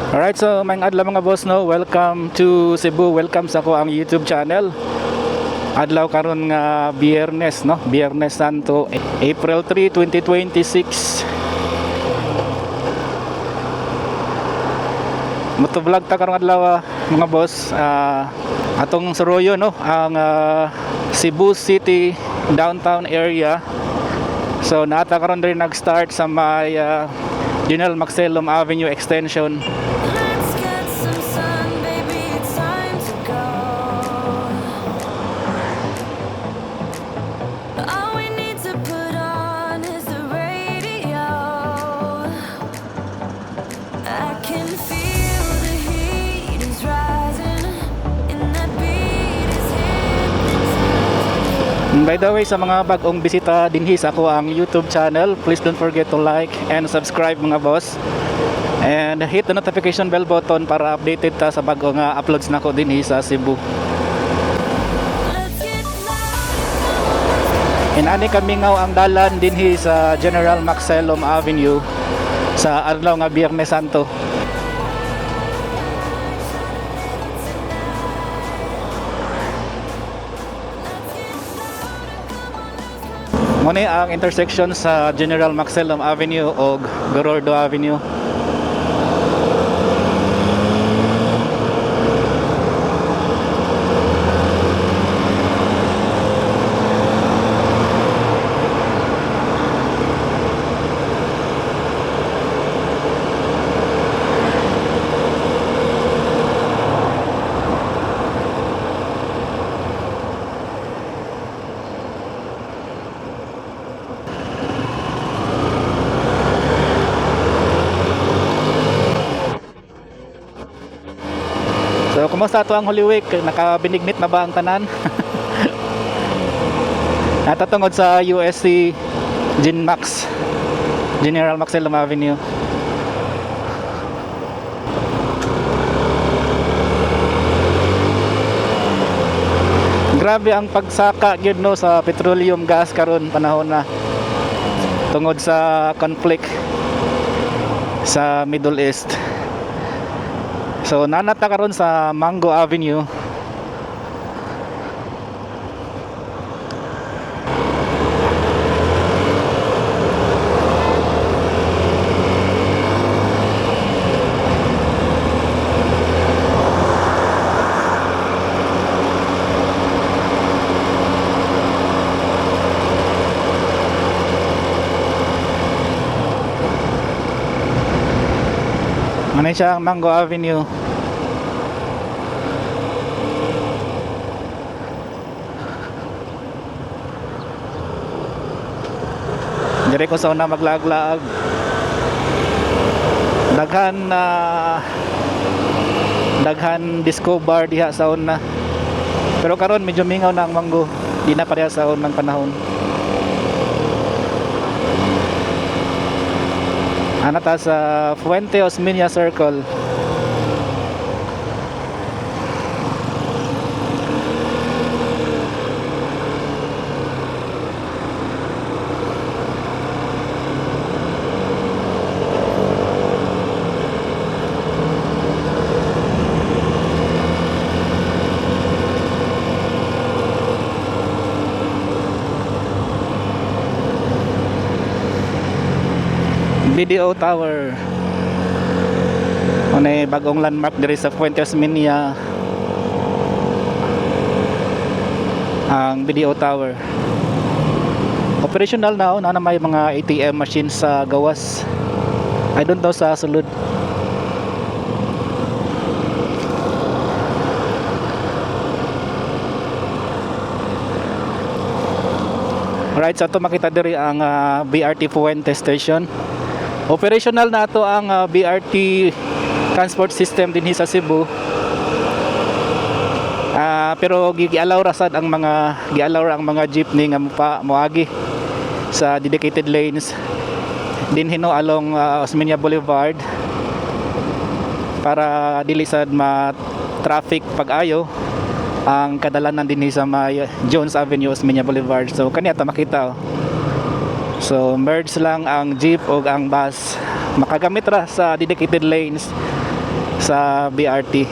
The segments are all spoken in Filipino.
Alright, so mayong adlaw mga boss, no, welcome to Cebu, welcome sa ko ang YouTube channel. Adlaw karon nga Biyernes, no, Biyernes Santo, April 3, 2026. Motovlog ta karong adlaw mga boss, atong suroyo, no, ang Cebu City downtown area. So nata karon rin nag-start sa may General Maxelum Avenue extension. Let's get some sun, baby, it's time to go. All we need to put on is the radio. I can feel the heat is rising, and that beat is hypnotizing. By the way, sa mga bagong bisita dinhi sa ako ang YouTube channel, please don't forget to like and subscribe mga boss. And hit the notification bell button para updated ta sa bagong uploads nako dinhi sa Cebu. Let's get loud. Inani kami ngaw ang dalan dinhi sa General Maxelum Avenue sa adlaw nga Biyernes Santo. Muna ang intersection sa General Maxelum Avenue o Gorordo Avenue. So, kumusta to ang Holy Week? Nakabinignit na ba ang tanan? Natatungod sa USC GenMax, General Maxelum Avenue. Grabe ang pagsaka gyud no sa petroleum gas karon panahon na tungod sa conflict sa Middle East. So nanata karon sa Mango Avenue. Ano siya ang Mango Avenue? Dire ko sa una maglaag-laag. Daghan disco bar diha sa una. Pero karon medyo mingaw na ang manggo. Di na pareha sa unang panahon. Ana ta sa Fuente Osmeña Circle. BDO Tower. Ano bagong landmark diri sa Fuente Osmeña ang BDO Tower. Operational na na may mga ATM machines sa gawas. I don't know sa sulod. Alright, so ito makita diri ang BRT Fuente Station. Operational na ito ang BRT transport system dinhi sa Cebu. Pero gialaw rasad ang mga jeepney nga moagi sa dedicated lanes dinhi along Osmeña Boulevard para dili sad ma-traffic pag-ayo ang kadalanan dinhi sa may Jones Avenue, Osmeña Boulevard. So kaniya ta makita. So merge lang ang jeep o ang bus. Makagamit ra sa dedicated lanes sa BRT.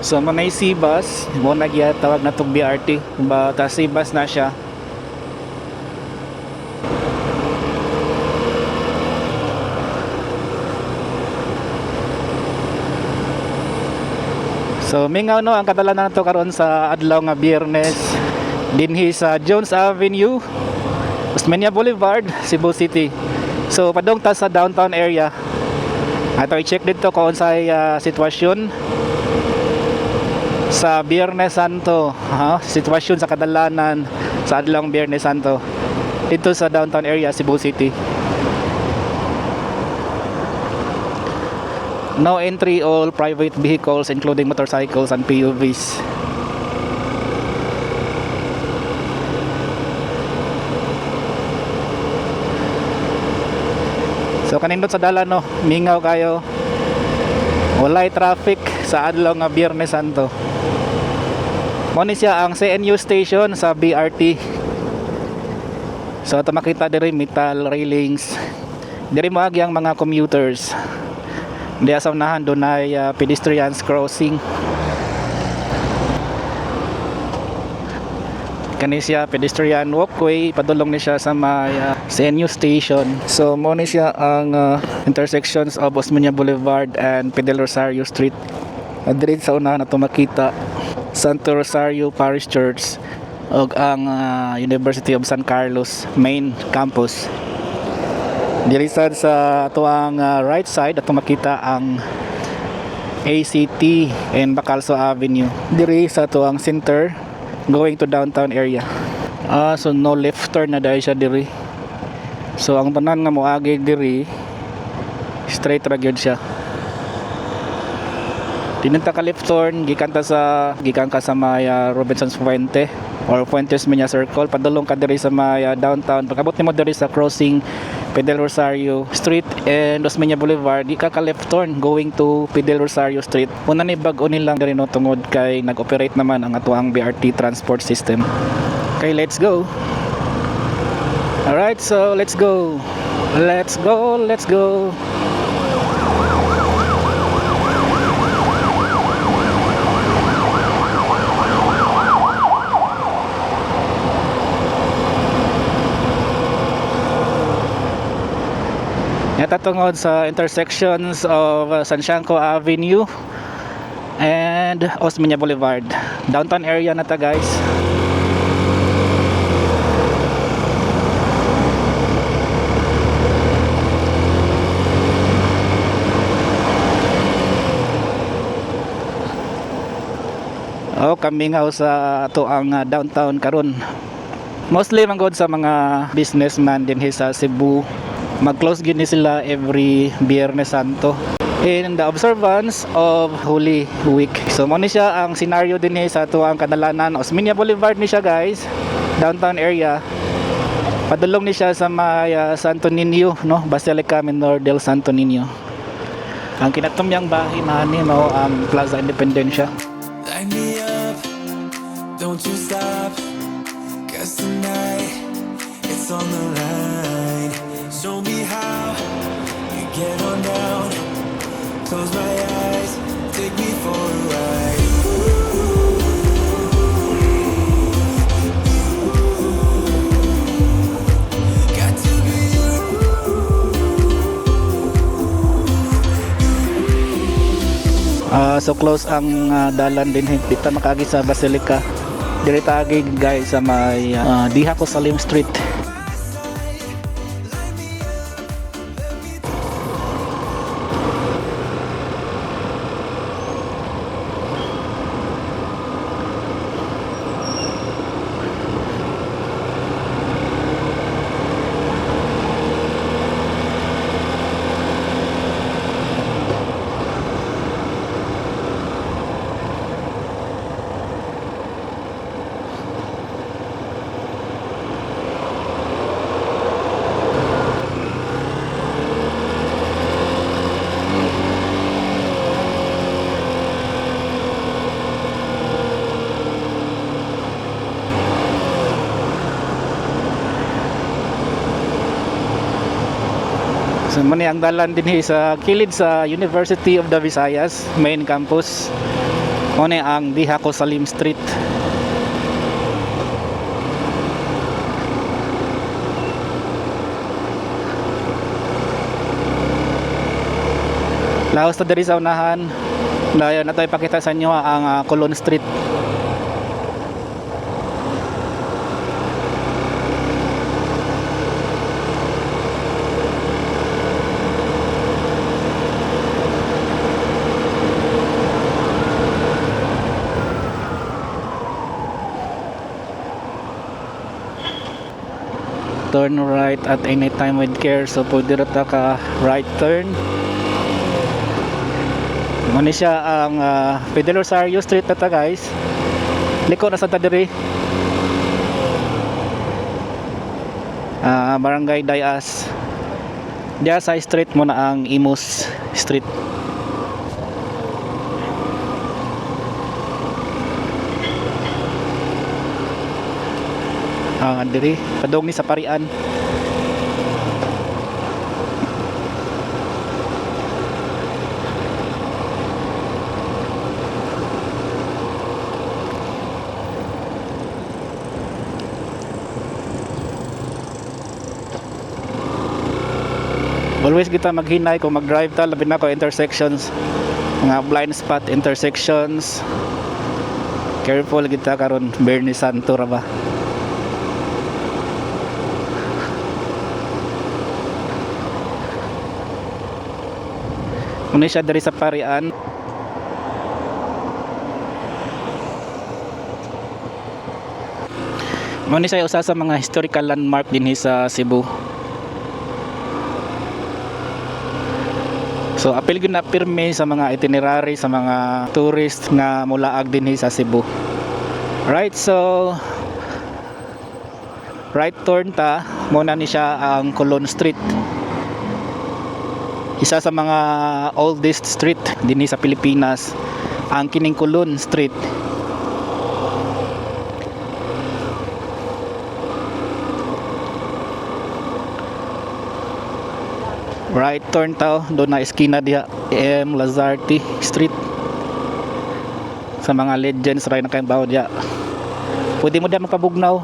So manay C-bus, mo tawag na tong BRT, ta C-bus na siya. So mingaw no ang kadalanan nato karon sa adlaw nga Biyernes dinhi sa Jones Avenue, Osmeña Boulevard, Cebu City. So padung ta sa downtown area. Ato i-check dito kung unsay sitwasyon sa Biyernes Santo, sitwasyon sa kadalanan sa adlaw Biyernes Santo dito sa downtown area Cebu City. No entry all private vehicles including motorcycles and PUVs. So kanindot sa dalan no, mingaw kayo. Walay traffic sa adlaw nga Biyernes Santo. Mo ni siya ang CNU station sa BRT. So ito makita diri metal railings. Diri moagi ang mga commuters. Di sa unahan doon ay pedestrians crossing. Kani siya pedestrian walkway, padulong ni siya sa may CNU station. So mo ni siya ang intersections of Osmeña Boulevard and Fidel Rosario Street. Diri sa unahan nato makita Santo Rosario Parish Church ug ang University of San Carlos main campus. Diri sa tuang right side ato makita ang ACT and Bacalso Avenue. Diri sa tuang center going to downtown area. So no left turn na dahil siya diri. So ang tanan nga moagi diri straight ra gyud siya. Tinunta ka left turn gikan ka sa may Robinson's Fuente or Fuentes Minya Circle, padulong ka diri sa may downtown. Pagabot nimo diri sa crossing Fidel Rosario Street and Osmeña Boulevard, di ka left turn going to Fidel Rosario Street. Una ni bag-o nilang diri no tungod kay nag-operate naman ang atuang BRT transport system. Okay, let's go. Alright, so let's go. Let's go, let's go. Tatungod sa intersections of Santiago Avenue and Osmeña Boulevard. Downtown area na ta guys. Kami nga sa ato ang downtown karon. Mostly manggod sa mga businessman din sa Cebu. Mag-close gini sila every Biyernes Santo in the observance of Holy Week. So mo ni siya ang scenario din sa tuang kadalanan. Osmeña Boulevard ni siya guys, downtown area. Padulong ni siya sa may Santo Niño, no? Basilica Menor del Santo Niño. Ang kinatumyang bahay mahani mo ang Plaza Independencia. Light me up, don't you stop, 'cause tonight it's on the line. Show me how you get on down. Close my eyes, take me for a ride. Got to be you. So close ang dalan din dito makagi sa Basilica. Diri tagi guys sa may Diha ko Salim Street. So mani ang dalan din sa kilid sa University of the Visayas main campus. Mani ang Dihako Salim Street. Laos ta diri sa unahan. Dayon na tayo pakita sa inyo ang Colon Street. Turn right at any time with care. So pwede rata ka right turn. Muna siya ang Pedro Rosario Street na ta guys. Liko na sa ta diri. Barangay Dayas. Diya sa street mo na ang Imus Street. Diri padong ni sa Parian. Always kita maghinay kung mag-drive ta labi na ko intersections, mga blind spot intersections. Careful kita karon Bernie Santo ra ba. Muna siya dari sa Parian. Muna siya usa sa mga historical landmark din sa Cebu. So apil gyud na pirmi sa mga itinerary sa mga tourist nga mulaag din sa Cebu. Right, so right turn ta muna ni siya ang Colon Street. Isa sa mga oldest street din sa Pilipinas ang kining Colon Street. Right turn tao doon na eskina diha M. Lazarte Street. Sa mga legends ray na kayong bawo diha. Pwede mo diha magpabugnaw.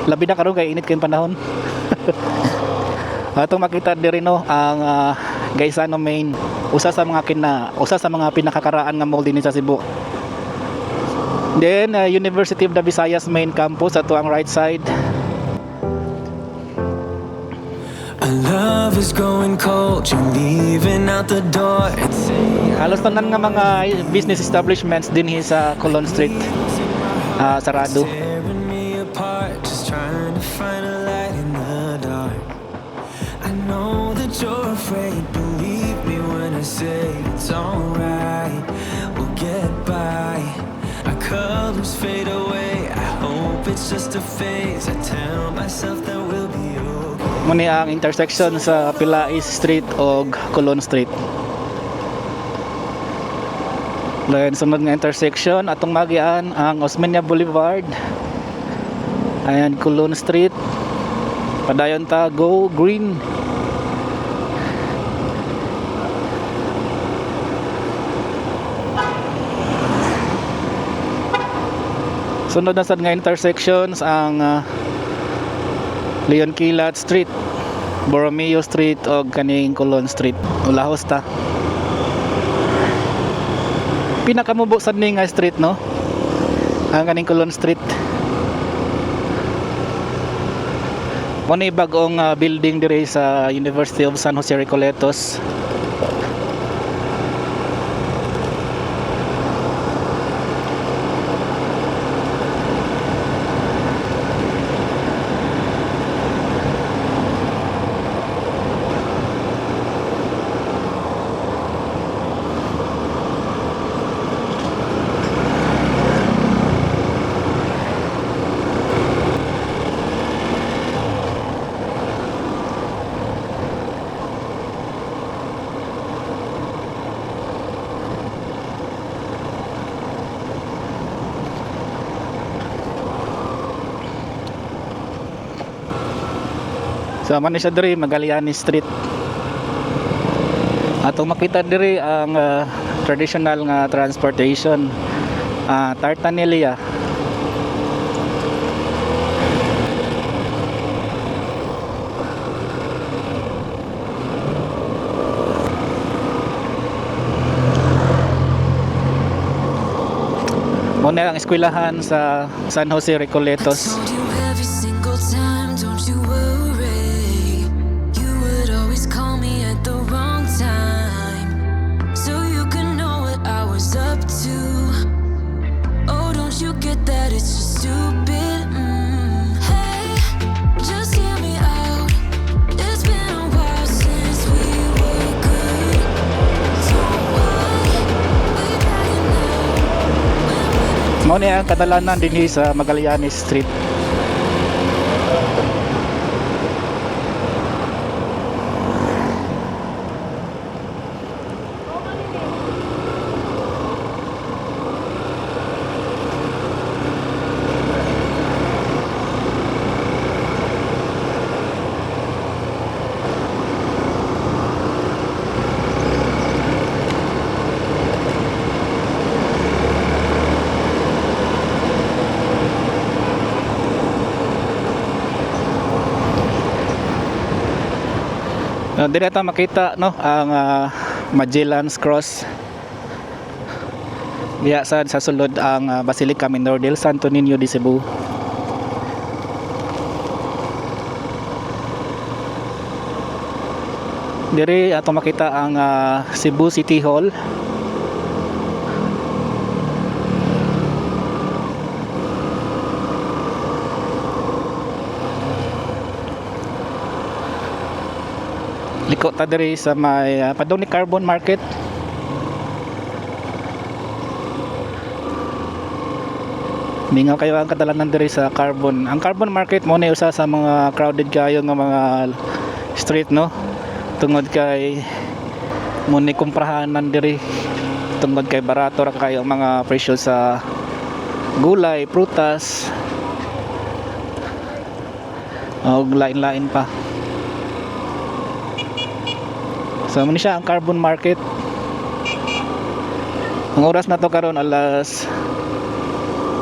Labi na karon kay init kayong panahon. Atong makita diri no ang Gaisano Main, usa sa mga pinakakaraan nga mall dinhi sa Cebu. Then University of the Visayas main campus ato ang right side. Our love is growing cold, you're leaving out the door. Halos tanan nga mga business establishments dinhi sa Colon Street sarado. Tearing me apart, just trying to find a light in the dark. I know that you're afraid, believe me when I say it's alright. We'll get by, our colors fade away. I hope it's just a phase. I tell myself that we'll be okay. Muni ang intersection sa Pilais Street o Colon Street. Then sunod nga intersection atong magian ang Osmeña Boulevard. Ayan Colon Street. Padayon ta go green. Sunod na sad nga intersections ang Leon Quilat Street, Borromeo Street o kaning Colon Street. Ulahos ta. Pinakamubo sad ni nga street no. Ang kaning Colon Street. Muna bagong building dire sa University of San Jose Recoletos. So man siya diri Magallanes Street. Atong makita diri ang traditional nga transportation, Tartanelia. Muna ang eskwelahan sa San Jose Recoletos. Told you every single time, don't you worry. You would always call me at the wrong time, so you can know what I was up to. Oh, don't you get that it's just stupid? Hey, just hear me out. It's been a while since we were good. So why we bragging now? Muna ang kadalanan dinhi sa Magallanes Street. Dire ta makita no ang Magellan's Cross. Diya sa sulod ang Basilica Menor del Santo Niño de Cebu. Dire ato makita ang Cebu City Hall. Liko ta diri sa may padong ni Carbon Market. Mingaw kayo ang kadalanan diri sa Carbon. Ang Carbon Market mo na usa sa mga crowded kayo nga mga street no. Tungod kay mo ni kumprahanan diri. Tungod kay barato ra kayo ang mga presyo sa gulay, prutas. Og lain-lain pa. So muna siya ang Carbon Market. Ang oras na to karon alas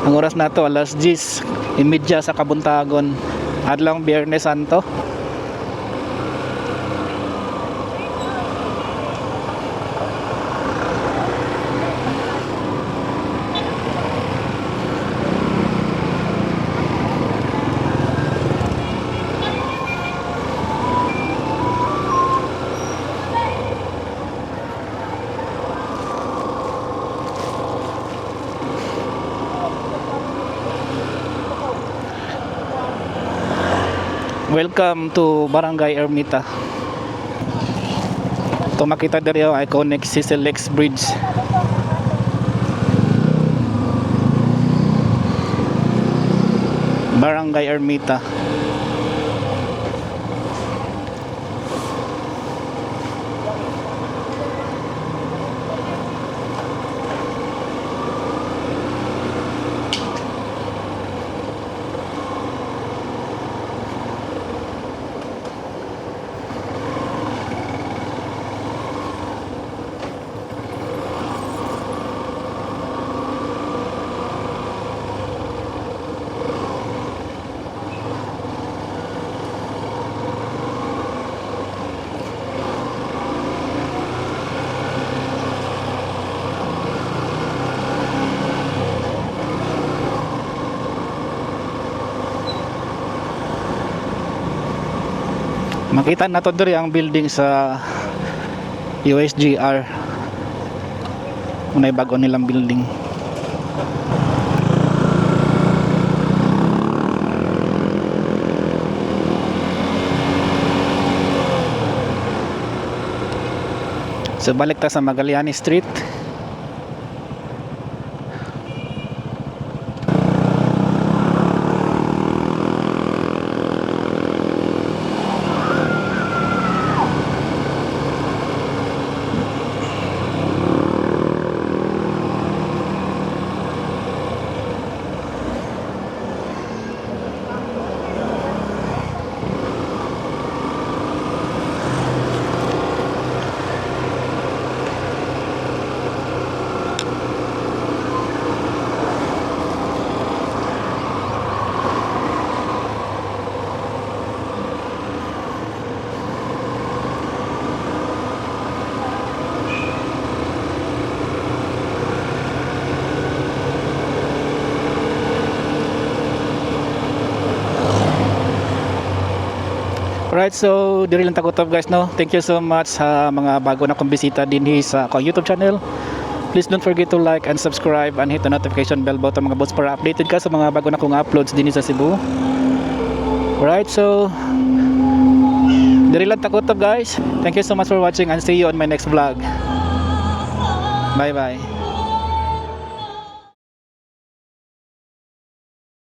10:30 sa Kabuntagon. Adlong Biyernes Santo. Welcome to Barangay Ermita. Ito makita diri ang iconic Cecil Lex Bridge. Barangay Ermita. Makita na to diri ang building sa USGR. Unay bago nilang building. So balik ta sa Magallanes Street. Alright, so diri lang takutob guys, no. Thank you so much sa mga bago na kong bisita dinhi sa akong YouTube channel. Please don't forget to like and subscribe and hit the notification bell button mga boss para updated ka sa mga bago na kong uploads dinhi sa Cebu. Alright, so diri lang takutob guys. Thank you so much for watching and see you on my next vlog. Bye bye.